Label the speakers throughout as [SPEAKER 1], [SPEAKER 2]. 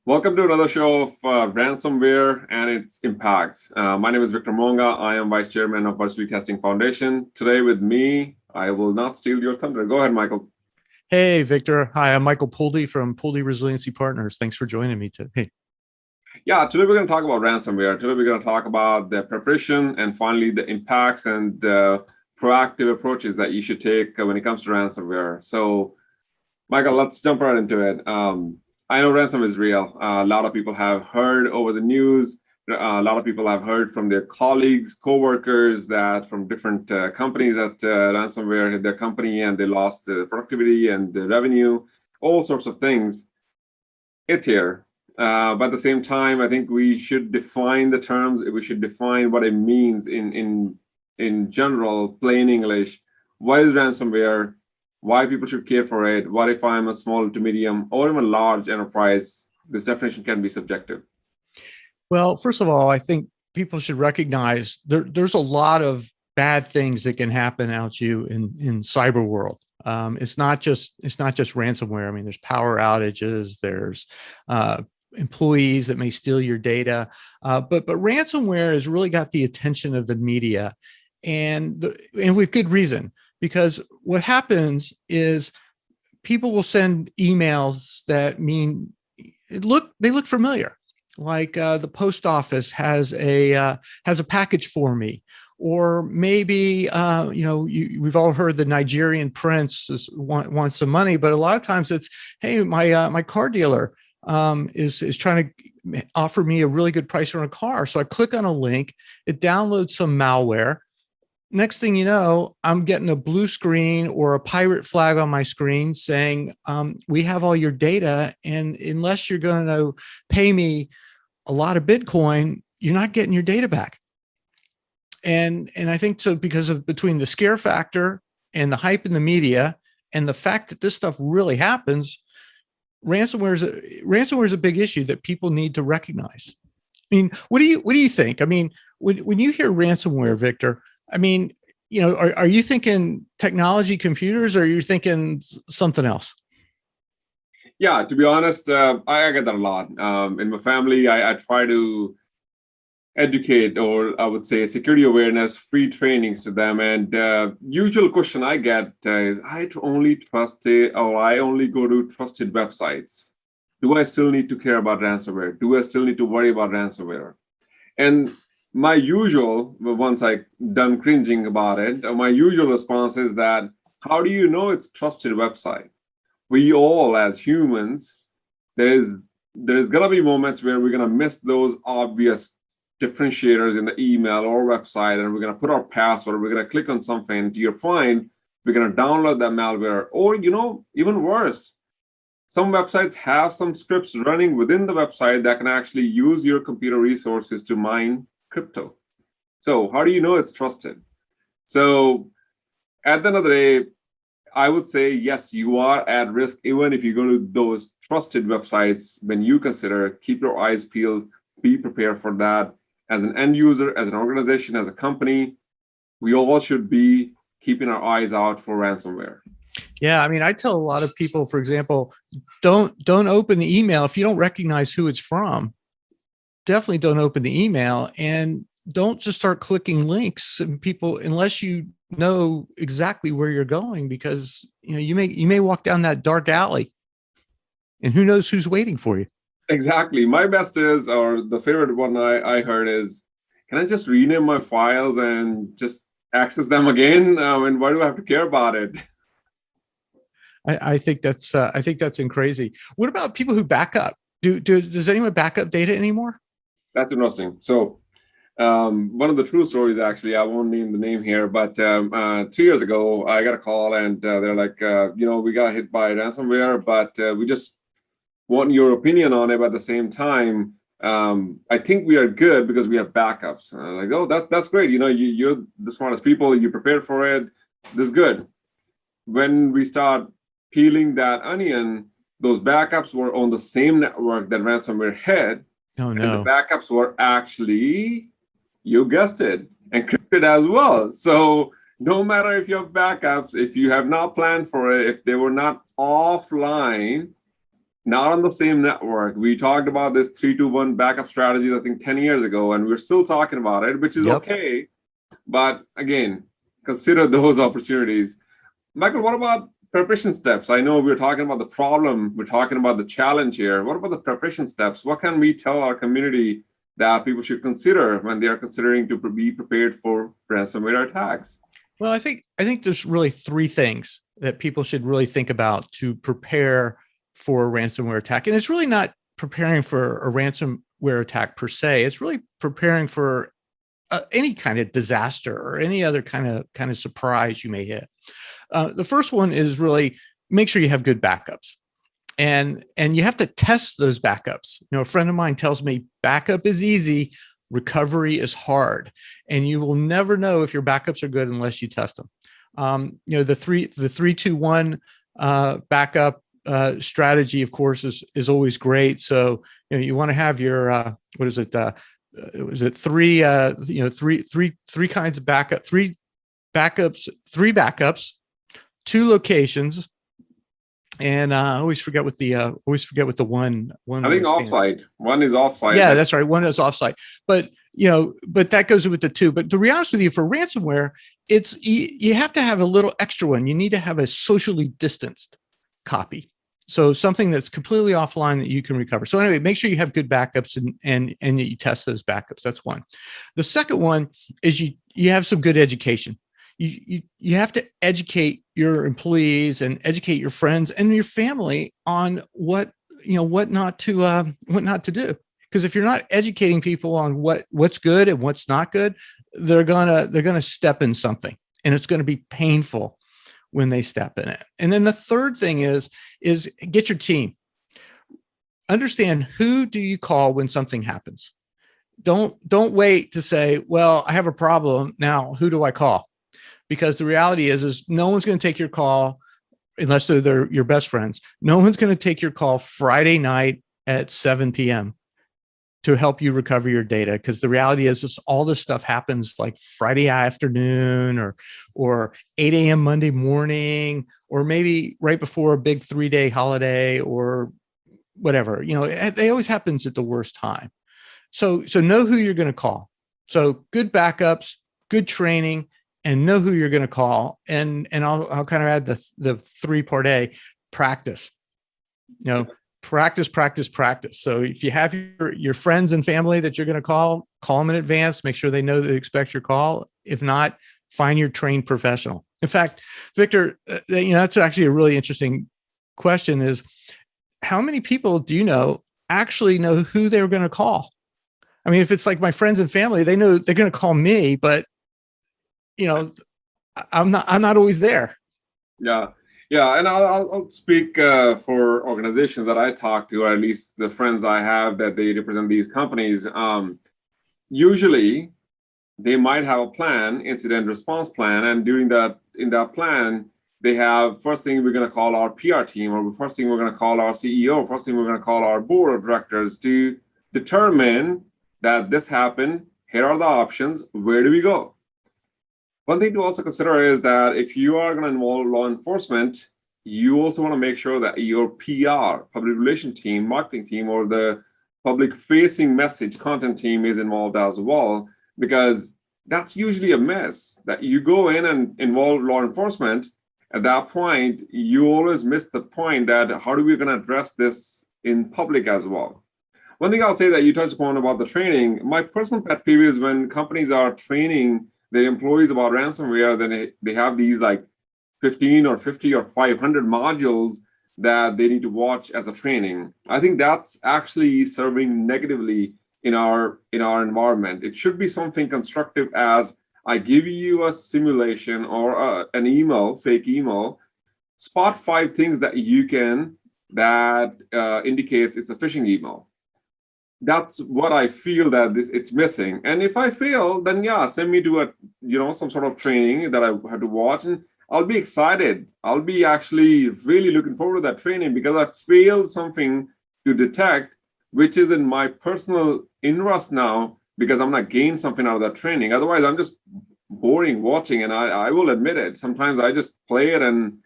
[SPEAKER 1] Welcome to another show of ransomware and its impacts. My name is Victor Monga. I am Vice Chairman of Virtually Testing Foundation. Today with me, I will not steal your thunder. Go ahead, Michael.
[SPEAKER 2] Hey, Victor. Hi, I'm Michael Pooley from Pooley Resiliency Partners. Thanks for joining me today.
[SPEAKER 1] Yeah, today we're going to talk about ransomware. Today we're going to talk about the preparation and finally the impacts and the proactive approaches that you should take when it comes to ransomware. So, Michael, let's jump right into it. I know ransom is real. A lot of people have heard over the news. A lot of people have heard from their colleagues, coworkers that from different companies that ransomware hit their company and they lost productivity and the revenue, all sorts of things. It's here. But at the same time, I think we should define the terms. We should define what it means in general, plain English. What is ransomware? Why people should care for it? What if I'm a small to medium or even large enterprise? This definition can be subjective.
[SPEAKER 2] Well, first of all, I think people should recognize there's a lot of bad things that can happen out you in cyber world. It's not just ransomware. I mean, there's power outages. There's employees that may steal your data, but ransomware has really got the attention of the media, and with good reason. Because what happens is people will send emails that mean they look familiar, like the post office has a package for me, or maybe we've all heard the Nigerian prince wants some money, but a lot of times it's, hey, my car dealer is trying to offer me a really good price on a car, so I click on a link, it downloads some malware. Next thing you know, I'm getting a blue screen or a pirate flag on my screen saying, we have all your data, and unless you're going to pay me a lot of Bitcoin, you're not getting your data back. And I think so because of between the scare factor and the hype in the media and the fact that this stuff really happens, ransomware is a big issue that people need to recognize. I mean, what do you think? I mean, when you hear ransomware, Victor, I mean, are you thinking technology, computers, or are you thinking something else?
[SPEAKER 1] Yeah, to be honest, I get that a lot. In my family, I try to educate, or I would say security awareness, free trainings to them. And usual question I get is, I only go to trusted websites. Do I still need to care about ransomware? Do I still need to worry about ransomware? And my usual, once I done cringing about it, my usual response is that, how do you know it's trusted website? We all, as humans, there's gonna be moments where we're gonna miss those obvious differentiators in the email or website, and we're gonna put our password, we're gonna click on something. To your point, we're gonna download that malware, or even worse, some websites have some scripts running within the website that can actually use your computer resources to mine crypto. So how do you know it's trusted? So at the end of the day, I would say, yes, you are at risk even if you go to those trusted websites. When you consider, keep your eyes peeled, be prepared for that. As an end user, as an organization, as a company, we all should be keeping our eyes out for ransomware.
[SPEAKER 2] Yeah, I mean, I tell a lot of people, for example, don't open the email if you don't recognize who it's from. Definitely don't open the email, and don't just start clicking links and people unless you know exactly where you're going, because you may walk down that dark alley and who knows who's waiting for you.
[SPEAKER 1] Exactly. My best is, or the favorite one I heard is, can I just rename my files and just access them again? And why do I have to care about it?
[SPEAKER 2] I think that's crazy. What about people who back up? Does anyone back up data anymore?
[SPEAKER 1] That's interesting. So one of the true stories, actually, I won't name the name here, but 2 years ago, I got a call and they're like, we got hit by ransomware, but we just want your opinion on it. But at the same time, I think we are good because we have backups. Like, oh, that's great. You're the smartest people. You prepared for it. This is good. When we start peeling that onion, those backups were on the same network that ransomware hit.
[SPEAKER 2] Oh, no.
[SPEAKER 1] And the backups were actually, you guessed it, encrypted as well. So no matter if you have backups, if you have not planned for it, if they were not offline, not on the same network. We talked about this 3-2-1 backup strategies, I think 10 years ago, and we're still talking about it, which is
[SPEAKER 2] Yep.
[SPEAKER 1] okay. But again, consider those opportunities. Michael, what about preparation steps? I know we're talking about the problem, we're talking about the challenge here. What about the preparation steps? What can we tell our community that people should consider when they are considering to be prepared for ransomware attacks?
[SPEAKER 2] Well, I think there's really three things that people should really think about to prepare for a ransomware attack. And it's really not preparing for a ransomware attack per se. It's really preparing for any kind of disaster or any other kind of surprise you may hit. The first one is really make sure you have good backups. And you have to test those backups. A friend of mine tells me backup is easy, recovery is hard, and you will never know if your backups are good unless you test them. The 3-2-1 backup strategy, of course, is always great. So you want to have your what is it? Was it three? Three kinds of backup, three backups, two locations. And I always forget what the one
[SPEAKER 1] I think offsite. One is offsite.
[SPEAKER 2] Yeah, that's right. One is offsite. But that goes with the two. But to be honest with you, for ransomware, it's you have to have a little extra one. You need to have a socially distanced copy. So something that's completely offline that you can recover. So anyway, make sure you have good backups and you test those backups. That's one. The second one is you have some good education. You have to educate your employees and educate your friends and your family on what not to do. Because if you're not educating people on what's good and what's not good, they're gonna step in something, and it's going to be painful when they step in it. And then the third thing is get your team. Understand, who do you call when something happens. Don't wait to say, well, I have a problem now, who do I call? Because the reality is no one's going to take your call unless they're your best friends. No one's going to take your call Friday night at 7 p.m. to help you recover your data. Because the reality is all this stuff happens like Friday afternoon or 8 a.m. Monday morning, or maybe right before a big 3-day holiday or whatever. It always happens at the worst time. So know who you're going to call. So good backups, good training, and know who you're going to call. And I'll kind of add the 3-part A: practice. Practice. So if you have your friends and family that you're going to call them in advance. Make sure they know they expect your call. If not, find your trained professional. In fact, Victor, that's actually a really interesting question: is how many people do you know actually know who they're going to call? I mean, if it's like my friends and family, they know they're going to call me, but I'm not always there.
[SPEAKER 1] Yeah. And I'll speak for organizations that I talk to, or at least the friends I have that they represent these companies. Usually they might have a plan, incident response plan. And in that plan, they have, first thing we're going to call our PR team, or first thing we're going to call our CEO, first thing we're going to call our board of directors to determine that this happened. Here are the options. Where do we go? One thing to also consider is that if you are going to involve law enforcement, you also want to make sure that your PR, public relations team, marketing team, or the public facing message content team is involved as well, because that's usually a mess. That you go in and involve law enforcement, at that point, you always miss the point that how are we going to address this in public as well. One thing I'll say that you touched upon about the training, my personal pet peeve is when companies are training their employees about ransomware, then they have these like 15 or 50 or 500 modules that they need to watch as a training. I think that's actually serving negatively in our environment. It should be something constructive, as I give you a simulation or an email, fake email, spot 5 things that you can that indicates it's a phishing email. That's what I feel that it's missing. And if I fail, then yeah, send me to some sort of training that I have to watch, and I'll be excited. I'll be actually really looking forward to that training, because I failed something to detect, which is in my personal interest now, because I'm not gaining something out of that training. Otherwise, I'm just boring watching, and I will admit it. Sometimes I just play it and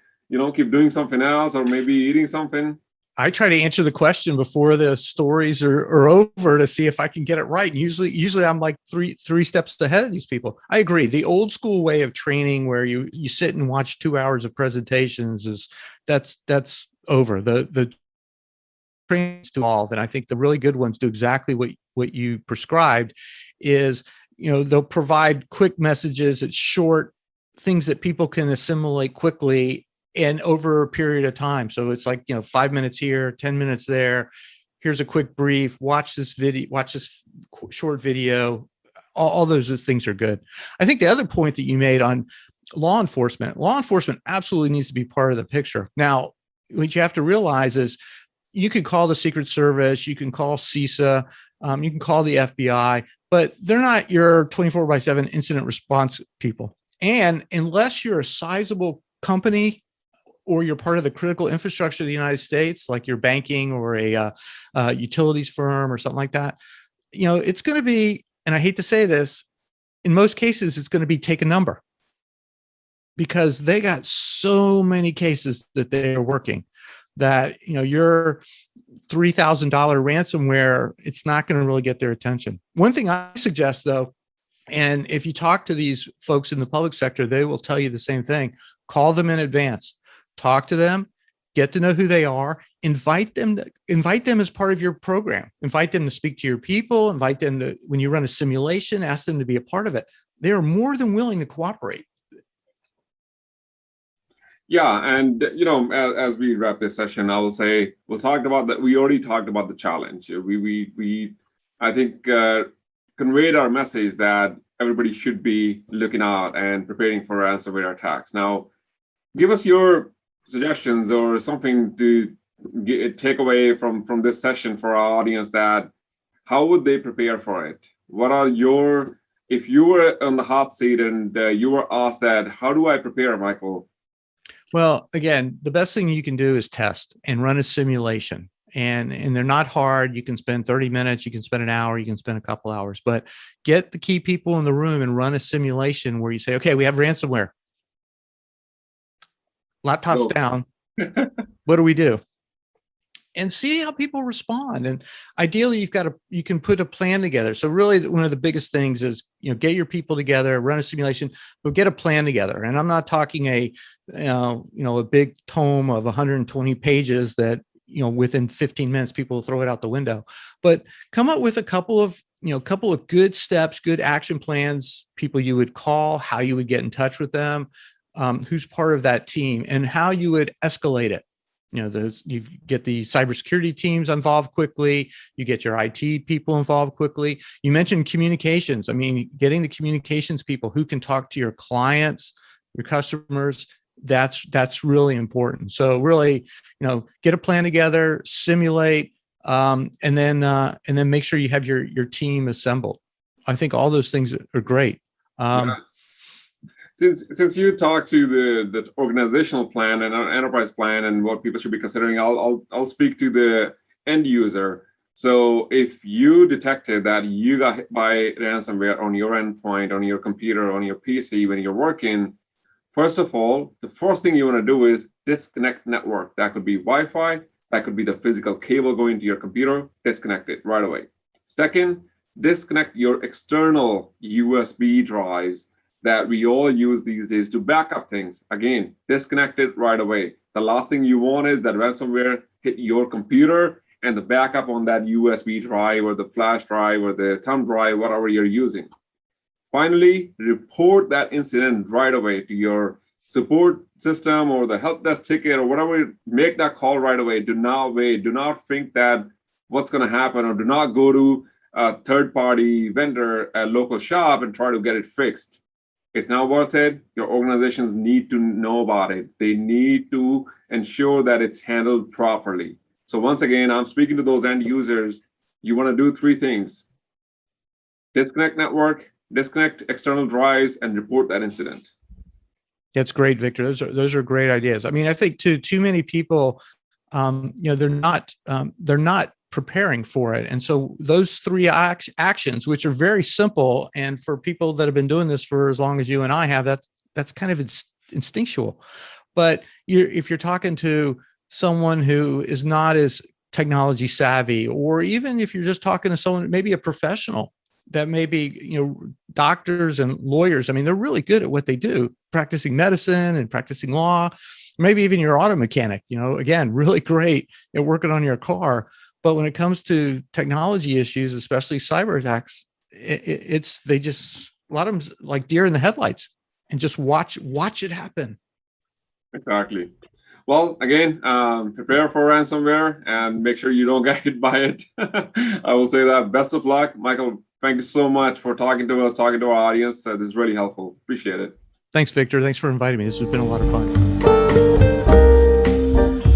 [SPEAKER 1] keep doing something else, or maybe eating something.
[SPEAKER 2] I try to answer the question before the stories are over to see if I can get it right. And usually I'm like three steps ahead of these people. I agree. The old school way of training where you sit and watch 2 hours of presentations that's over. The trainings to evolve. And I think the really good ones do exactly what you prescribed is, they'll provide quick messages. It's short things that people can assimilate quickly and over a period of time. So it's like, 5 minutes here, 10 minutes there. Here's a quick brief, watch this short video. All those things are good. I think the other point that you made on law enforcement absolutely needs to be part of the picture. Now, what you have to realize is you can call the Secret Service, you can call CISA, you can call the FBI, but they're not your 24/7 incident response people. And unless you're a sizable company or you're part of the critical infrastructure of the United States, like your banking or a utilities firm or something like that, it's going to be, and I hate to say this, in most cases, it's going to be take a number because they got so many cases that they're working that, your $3,000 ransomware, it's not going to really get their attention. One thing I suggest though, and if you talk to these folks in the public sector, they will tell you the same thing. Call them in advance, talk to them, get to know who they are, invite them as part of your program, invite them to speak to your people, invite them to, when you run a simulation, ask them to be a part of it. They are more than willing to cooperate.
[SPEAKER 1] Yeah, and as we wrap this session, I will say we'll talk about that. We already talked about the challenge. We I think conveyed our message that everybody should be looking out and preparing for ransomware attacks. Now, give us your suggestions or something to take away from this session for our audience. That how would they prepare for it? What are your, if you were on the hot seat and you were asked that, how do I prepare, Michael?
[SPEAKER 2] Well, again, the best thing you can do is test and run a simulation. And they're not hard. You can spend 30 minutes, you can spend an hour, you can spend a couple hours, but get the key people in the room and run a simulation where you say, okay, we have ransomware. Laptops down. What do we do? And see how people respond. And ideally, you can put a plan together. So really one of the biggest things is, get your people together, run a simulation, but get a plan together. And I'm not talking a big tome of 120 pages that, within 15 minutes, people will throw it out the window, but come up with a couple of good steps, good action plans, people you would call, how you would get in touch with them, who's part of that team, and how you would escalate it. You get the cybersecurity teams involved quickly. You get your IT people involved quickly. You mentioned communications. I mean, getting the communications people who can talk to your clients, your customers, that's really important. So really, get a plan together, simulate, and then make sure you have your team assembled. I think all those things are great.
[SPEAKER 1] Yeah. Since you talked to the organizational plan and enterprise plan and what people should be considering, I'll speak to the end user. So if you detected that you got hit by ransomware on your endpoint, on your computer, on your PC when you're working, first of all, the first thing you want to do is disconnect network. That could be Wi-Fi, that could be the physical cable going to your computer. Disconnect it right away. Second, disconnect your external USB drives that we all use these days to back up things. Again, disconnect it right away. The last thing you want is that ransomware hit your computer and the backup on that USB drive or the flash drive or the thumb drive, whatever you're using. Finally, report that incident right away to your support system or the help desk ticket or whatever. Make that call right away. Do not wait. Do not think that what's going to happen, or do not go to a third-party vendor, a local shop, and try to get it fixed. It's not worth it. Your organizations need to know about it. They need to ensure that it's handled properly. So once again, I'm speaking to those end users. You want to do three things: disconnect network, disconnect external drives, and report that incident.
[SPEAKER 2] That's great, Victor. Those are great ideas. I mean, I think too many people, they're not preparing for it. And so those three actions, which are very simple, and for people that have been doing this for as long as you and I have, that's kind of instinctual. But if you're talking to someone who is not as technology savvy, or even if you're just talking to someone, maybe a professional that maybe, doctors and lawyers, I mean, they're really good at what they do, practicing medicine and practicing law, maybe even your auto mechanic, again, really great at working on your car. But when it comes to technology issues, especially cyber attacks, they just, a lot of them like deer in the headlights and just watch it happen.
[SPEAKER 1] Exactly. Well, again, prepare for ransomware and make sure you don't get hit by it. I will say that. Best of luck, Michael. Thank you so much for talking to us, talking to our audience. This is really helpful. Appreciate it.
[SPEAKER 2] Thanks, Victor. Thanks for inviting me. This has been a lot of fun.